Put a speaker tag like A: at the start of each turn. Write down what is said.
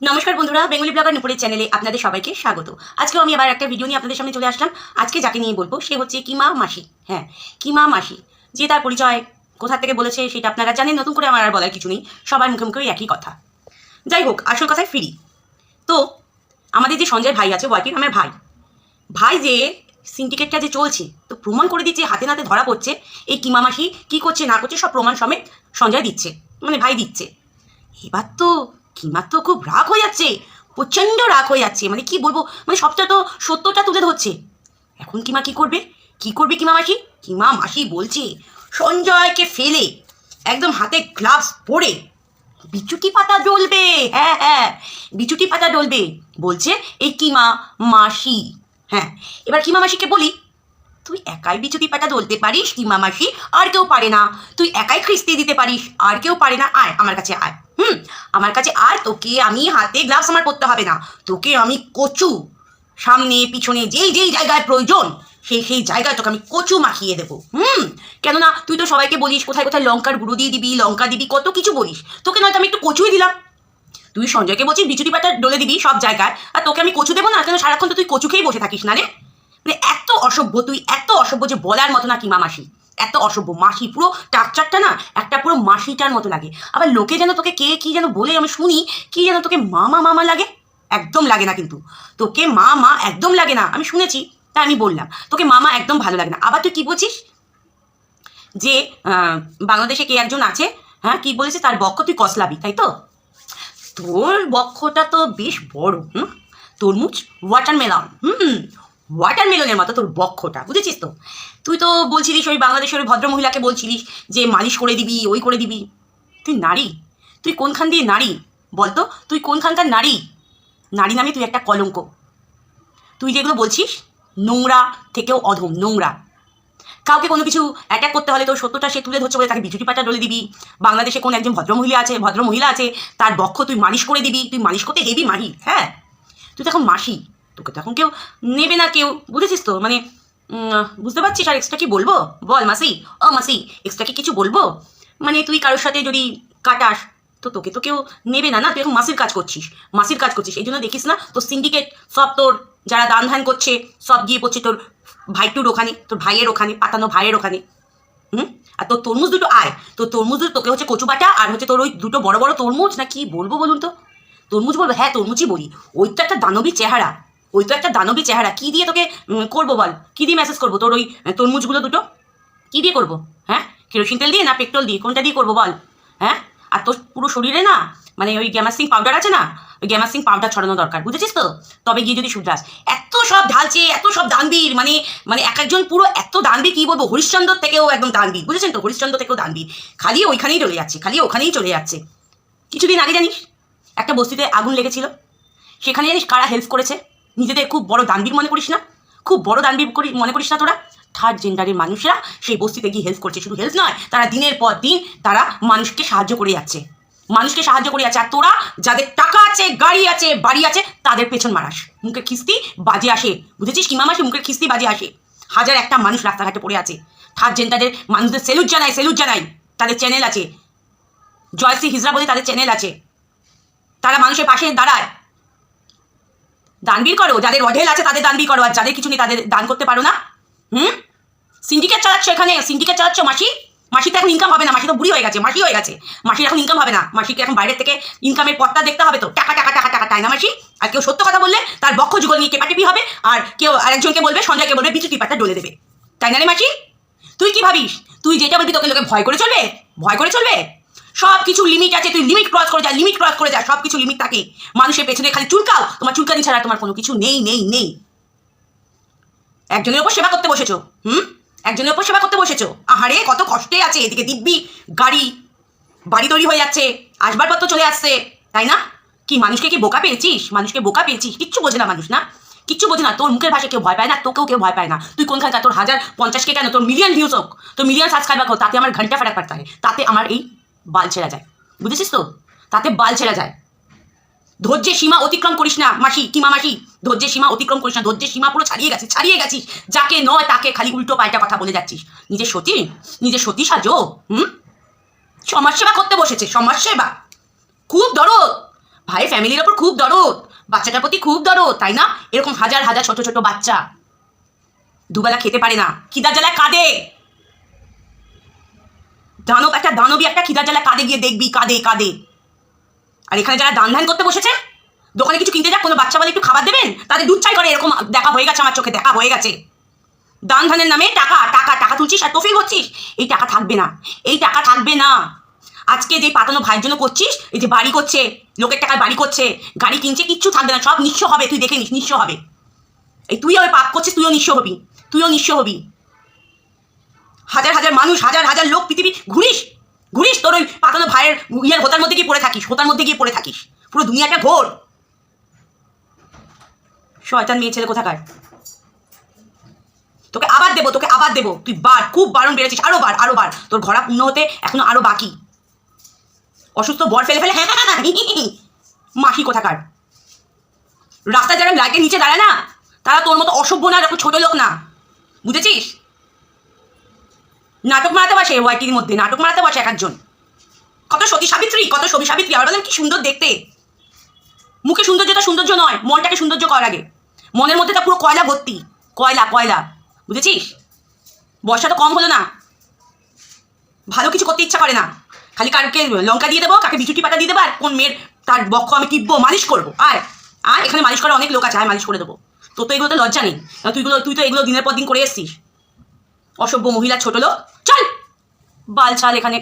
A: নমস্কার বন্ধুরা, Bengali blogger নুপুরের চ্যানেলে আপনাদের সবাইকে স্বাগত। আজকেও আমি আবার একটা ভিডিও নিয়ে আপনাদের সামনে চলে আসলাম। আজকে যাকে নিয়ে বলবো সে হচ্ছে কিমা মাসি। হ্যাঁ, কিমা মাসি। যে তার পরিচয় কোথা থেকে বলেছে সেটা আপনারা জানেন, নতুন করে আমার আর বলার কিছু নেই, সবার মুখে মুখে একই কথা। যাই হোক, আসল কথায় ফিরি। তো আমাদের যে সঞ্জয় ভাই আছে, ওয়াইটির আমার ভাই, ভাই যে সিন্ডিকেটটা যে চলছে, তো প্রমাণ করে দিচ্ছে, হাতে নাতে ধরা পড়ছে। এই কিমা মাসি কী করছে না করছে সব প্রমাণ সমেত সঞ্জয় দিচ্ছে, মানে ভাই দিচ্ছে। এবার তো কিমার তো খুব রাগ হয়ে যাচ্ছে, প্রচণ্ড রাগ হয়ে যাচ্ছে, মানে কি বলবো, মানে সবটা তো সত্যটা তুলে ধরছে। এখন কিমা কি করবে, কি করবে কিমা মাসি? কিমা মাসি বলছে সঞ্জয়কে ফেলে একদম হাতে গ্লাভস পরে বিচুটি পাতা ডলবে। হ্যাঁ হ্যাঁ, বিচুটি পাতা ডলবে বলছে এই কিমা মাসি। হ্যাঁ, এবার কিমা মাসিকে বলি, তুই একাই বিচুটি পাতা ডলতে পারিস কিমা মাসি, আর কেউ পারে না। তুই একাই খিস্তি দিতে পারিস, আর কেউ পারে না। আয় আমার কাছে আয়, আমার কাছে আয়। তোকে আমি হাতে গ্লাভস আমার পরতে হবে না, তোকে আমি কচু সামনে পিছনে যেই যেই জায়গায় প্রয়োজন সেই সেই জায়গায় তোকে আমি কচু মাখিয়ে দেবো। কেননা তুই তো সবাইকে বলিস কোথায় কোথায় লঙ্কার গুঁড়ো দিয়ে দিবি, লঙ্কা দিবি, কত কিছু বলিস। তোকে নয়তো আমি একটু কচুই দিলাম। তুই সঞ্জয়কে বলছিস বিচুটি পাতা ডলে দিবি সব জায়গায়, আর তোকে আমি কচু দেবো না? কেন সারাক্ষণ তো তুই কচু খেয়েই বসে থাকিস না রে? মানে এত অসভ্য, তুই এত অসভ্য যে বলার মতো না কিমা মাসি। এত অসভ্য মাসি, পুরো টাকচারটা না একটা পুরো মাসিটার মতো লাগে। আবার লোকে যেন তোকে কে কি যেন বলে আমি শুনি, কি যেন তোকে মামা মামা লাগে। একদম লাগে না, কিন্তু তোকে মা মা একদম লাগে না, আমি শুনেছি তাই আমি বললাম। তোকে মামা একদম ভালো লাগে না। আবার তুই কি বলছিস যে বাংলাদেশে কে একজন আছে, হ্যাঁ কি বলেছে, তার বক্ষ তুই কসলাবি, তাই তো? তোর বক্ষটা তো বেশ বড়, তরমুজ ওয়াটারমেলন, ওয়াটারমেলনের মতো তোর বক্ষটা, বুঝেছিস তো? তুই তো বলছিলিস ওই বাংলাদেশের ওই ভদ্রমহিলাকে বলছিলিস যে মালিশ করে দিবি, ওই করে দিবি। তুই নারী, তুই কোনখান দিয়ে নারী বলতো? তুই কোনখানকার নারী? নারী নামে তুই একটা কলঙ্ক। তুই যেগুলো বলছিস নোংরা থেকেও অধম, নোংরা। কাউকে কোনো কিছু অ্যাটাক করতে হলে তোর সত্যটা সে তুলে ধরছে বলে তাকে বিচুটি পাতা ডলে দিবি। বাংলাদেশে কোন একজন ভদ্রমহিলা আছে, তার বক্ষ তুই মালিশ করে দিবি। তুই মালিশ করতে হেবি মাহি। হ্যাঁ, তুই তো এখন মাসি, তোকে তো এখন কেউ নেবে না কেউ, বুঝেছিস তো? মানে বুঝতে পারছিস? আর এক্সট্রা কি বলবো বল মাসি? ও মাসি, এক্সট্রা কি কিছু বলবো? মানে তুই কারোর সাথে যদি কাটাস তো তোকে তো কেউ নেবে না, না? তুই এখন মাসির কাজ করছিস, মাসির কাজ করছিস। এই জন্য দেখিস না তোর সিন্ডিকেট সব, তোর যারা দান ধ্যান করছে সব গিয়ে পড়ছে তোর ভাইটুর ওখানে, তোর ভাইয়ের ওখানে, পাতানো ভাইয়ের ওখানে। আর তোর তরমুজ দুটো আয়, তোর তরমুজ দুটো তোকে হচ্ছে কচু বাটা, আর হচ্ছে তোর ওই দুটো বড় বড় তরমুজ, না কি বলবো বলুন তো? তরমুজ বলবো? হ্যাঁ তরমুজই বলি। ওই তো একটা দানবী চেহারা, ওই তো একটা দানবী চেহারা। কি দিয়ে তোকে করবো বল? কি দিয়ে মেসেজ করবো তোর ওই তরমুজগুলো দুটো? কি দিয়ে করবো? হ্যাঁ, কেরোসিন তেল দিয়ে না পেট্রোল দিয়ে, কোনটা দিয়ে করবো বল? হ্যাঁ, আর তোর পুরো শরীরে না মানে ওই গ্যামাক্সিন পাউডার আছে না, ওই গ্যামাক্সিন পাউডার ছড়ানো দরকার, বুঝেছিস তো? তবে গিয়ে যদি শুধরাস। এত সব ঢালছে, এত সব দানবীর, মানে মানে এক একজন পুরো এত দানবীর, কি বলবো, হরিশ্চন্দ্র থেকেও একদম দানবীর, বুঝেছেন তো? হরিশ্চন্দ্র থেকেও দানবীর। খালি ওইখানেই চলে যাচ্ছে, খালি ওখানেই চলে যাচ্ছে। কিছুদিন আগে জানিস একটা বস্তিতে আগুন লেগেছিল, সেখানে জানিস কারা হেল্প করেছে? নিজেদের খুব বড় দানবীর মনে করিস না? খুব বড় দানবীর মনে করিস না তোরা? থার্ড জেন্ডারের মানুষরা সেই বস্তিতে গিয়ে হেল্প করছে। শুধু হেল্প নয়, তারা দিনের পর দিন তারা মানুষকে সাহায্য করে যাচ্ছে, মানুষকে সাহায্য করে যাচ্ছে। আর তোরা যাদের টাকা আছে, গাড়ি আছে, বাড়ি আছে, তাদের পেছন মারাস, মুখের খিস্তি বাজে আসে, বুঝেছিস? কিমা মাসি, মুখের খিস্তি বাজে আসে। হাজার একটা মানুষ রাস্তাঘাটে পড়ে আছে। থার্ড জেন্ডারের মানুষদের সেলুট জানাই, সেলুট জানাই। তাদের চ্যানেল আছে, জয়শ্রী হিজড়া বলে তাদের চ্যানেল আছে। তারা মানুষের পাশে দাঁড়ায়। দানবীর করো, যাদের অঢেল আছে তাদের দানবীর করো, আর যাদের কিছু নেই তাদের দান করতে পারো না। সিন্ডিকেট চালাচ্ছ এখানে, সিন্ডিকেট চালাচ্ছ মাসি। মাসির তো এখন ইনকাম হবে না, মাসি তো বুড়ি হয়ে গেছে, মাসি হয়ে গেছে। মাসির এখন ইনকাম হবে না, মাসিকে এখন বাইরের থেকে ইনকামের পথটা দেখতে হবে। তো টাকা টাকা টাকা টাকা, তাই না মাসি? আর কেউ সত্য কথা বললে তার বক্ষ যুগল নিয়ে টেপাটেপি হবে, আর কেউ আরেকজনকে বলবে, সঞ্জয়কে বলবে বিচুটি পাতা ডলে দেবে, তাই না রে মাসি? তুই কি ভাবিস তুই যেটা বলবি তোকে লোকে ভয় করে চলবে? ভয় করে চলবে? সব কিছু লিমিট আছে, তুই লিমিট ক্রস করে যা, লিমিট ক্রস করে যা। সব কিছু লিমিট থাকে। মানুষের পেছনে খালি চুলকাও, তোমার চুলকানি ছাড়া তোমার কোনো কিছু নেই নেই নেই। একজনের ওপর সেবা করতে বসেছো, একজনের ওপর সেবা করতে বসেছো। আহারে কত কষ্টে আছে, এদিকে দিব্যি গাড়ি বাড়ি তৈরি হয়ে যাচ্ছে, আসবাবপত্র চলে আসছে, তাই না? কি মানুষকে কি বোকা পেয়েছিস? মানুষকে বোকা পেয়েছিস? কিচ্ছু বোঝে না মানুষ, না কিচ্ছু বোঝে না। তোর মুখের ভাষা কেউ ভয় পায় না, তোকেও কেউ ভয় পায় না। তুই কোনখানকার? তোর 1050K কেন, তোর মিলিয়ন ভিউজ হোক, তোর মিলিয়ন সাবস্ক্রাইবার হোক, তাতে আমার ঘন্টা ফারাক পড়তা হয়, তাতে আমার এই বাল ছেড়া যায়, বুঝেছিস তো? তাতে বাল ছেড়া যায়। ধৈর্যের সীমা অতিক্রম করিস না মাসি, কিমা মাসি, ধৈর্যের সীমা অতিক্রম করিস না। ধৈর্যের সীমা পুরো ছাড়িয়ে গেছিস, ছাড়িয়ে গেছিস। যাকে নয় তাকে খালি উল্টো পাল্টা কথা বলে যাচ্ছিস। নিজের সতী সাজো। সমাজসেবা করতে বসেছে, সমাজসেবা। খুব দরদ, ভাইয়ের ফ্যামিলির ওপর খুব দরদ, বাচ্চাটার প্রতি খুব দরদ, তাই না? এরকম হাজার হাজার ছোট ছোট বাচ্চা দুবেলা খেতে পারে না, খিদার জ্বালায় কাঁদে। দানবী একটা খিদার জ্বালায় কাঁদে, গিয়ে দেখবি কাঁদে কাঁদে। আর এখানে যারা দান ধ্যান করতে বসেছে, দোকানে কিছু কিনতে যাক, কোনো বাচ্চা বলে একটু খাবার দেবেন, তাদের দুধ চাই করে, এরকম দেখা হয়ে গেছে, আমার চোখে দেখা হয়ে গেছে। দান ধ্যানের নামে টাকা টাকা টাকা তুলছিস আর তফিল হচ্ছিস, এই টাকা থাকবে না, এই টাকা থাকবে না। আজকে যে পাতানো ভাইয়ের জন্য করছিস, এই যে বাড়ি করছে, লোকের টাকায় বাড়ি করছে, গাড়ি কিনছে, কিচ্ছু থাকবে না, সব নিঃস্ব হবে, তুই দেখে নিস, নিঃস্ব হবে। এই তুই ওই পাপ করছিস, তুইও নিঃস্ব হবি, তুইও নিঃস্ব হবি। হাজার হাজার মানুষ, হাজার হাজার লোক পৃথিবী ঘুরিস ঘুরিস, তোর ওই পাতানো ভাইয়ের ইয়ের হোতার মধ্যে গিয়ে পড়ে থাকিস, হোতার মধ্যে গিয়ে পড়ে থাকিস, পুরো দুনিয়াটা ঘোর। শয়তান মেয়ে ছেলে কোথাকার। তোকে আবার দেবো, তোকে আবার দেবো, তুই বার, খুব বারণ বেড়েছিস, আরো বার আরো বার। তোর ঘোড়া পূর্ণ হতে এখনো আরো বাকি। অসুস্থ বর ফেলে ফেলে মাসি কোথাকার। রাস্তায় যারা লাইটের নিচে দাঁড়ায় না, তারা তোর মতো অসভ্য না, এরকম ছোট লোক না, বুঝেছিস? নাটক মারাতে বসে, ওয়াইটির মধ্যে নাটক মারাতে বসে এক একজন। কত সতী সাবিত্রী, কত সবী সাবিত্রী, আবার বলেন কি সুন্দর দেখতে। মুখে সৌন্দর্যটা সৌন্দর্য নয়, মনটাকে সৌন্দর্য করার আগে। মনের মধ্যে তা পুরো কয়লা ভর্তি, কয়লা কয়লা, বুঝেছিস? বর্ষা তো কম হলো না, ভালো কিছু করতে ইচ্ছা করে না, খালি কারকে লঙ্কা দিয়ে দেবো, কাকে বিচুটি পাতা দিয়ে দেবো, আর কোন মেয়ের তার বক্ষ আমি টিপবো, মালিশ করবো। আর আর এখানে মালিশ করার অনেক লোক আছে, আর মালিশ করে দেবো। তোর তো এগুলোতে লজ্জা নেই, তুই তো এগুলো দিনের পর দিন করে এসছিস। অসভ্য মহিলা, ছোট লোক, চল বাল ছাল এখানে।